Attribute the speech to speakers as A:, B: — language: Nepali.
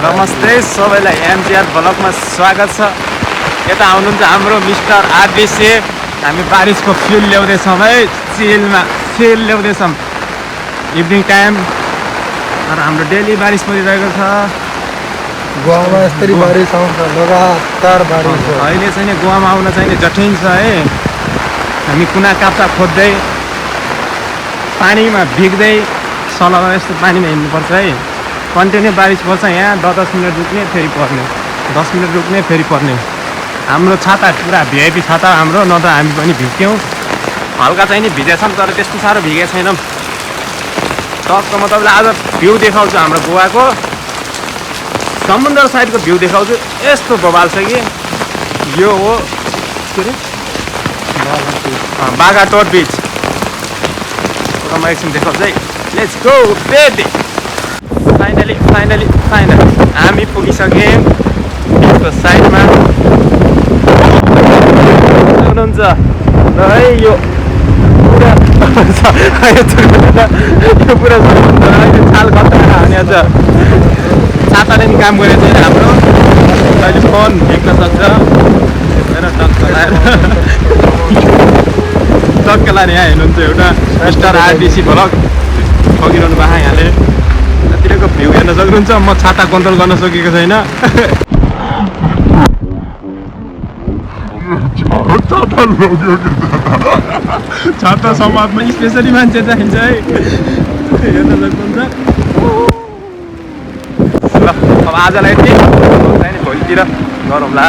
A: नमस्ते सबैलाई एमजीआर ब्लगमा स्वागत छ। यता आउनुहुन्छ हाम्रो मिस्टर आरडीसी। हामी बारिसको फ्युल ल्याउँदैछौँ है, चिलमा फ्युल ल्याउँदैछौँ इभिनिङ टाइम। तर हाम्रो डेली बारिस परिरहेको छ।
B: गोवामा यस्तरी बारिस आउँछ, लगातार बारिस हो।
A: अहिले चाहिँ गोवामा आउन चाहिँ जटिल छ है। हामी कुना काप्चा खोज्दै पानीमा भिग्दै सलमा यस्तो पानीमा हिँड्नुपर्छ है। कन्टिन्यू बारिस पर्छ यहाँ। 10 मिनट रुक्ने फेरि पर्ने, 10 मिनट रुक्ने फेरि पर्ने। हाम्रो छाता पुरा भिआइपी छाता हाम्रो, न त हामी पनि भिग्थ्यौँ। हल्का चाहिँ नि भिजेछौँ तर त्यस्तो साह्रो भिगेको छैनौँ। टक्क म तपाईँलाई आज भ्यू देखाउँछु हाम्रो गोवाको। समुद्र साइडको भ्यू देखाउँछु। यस्तो बवाल छ कि यो हो के अरे बाघाटोट बिच। म एकछिन देखाउँछु है। Let's go baby. फाइनली हामी पुगिसक्यौँ बिचको साइडमा। हुनुहुन्छ ल है, यो पुरा यो पुरा छाल खतरा हाने छ। छाताले पनि काम गरेको छैन हाम्रो। अहिले फोन देख्न सक्छ। हेर टक्क लाएर यहाँ हेर्नुहुन्छ एउटा मिस्टर आरडीसी ब्लग ठगिरहनु भएको यहाँले। यतातिरको भ्यू हेर्न सक्नुहुन्छ। म छाता कन्ट्रोल गर्न सकेको छैन। छाता समाजमा स्पेसली मान्छे चाहिन्छ है, हेर्न सक्नुहुन्छ। ल अब आजलाई यति, भोलितिर गरौँला।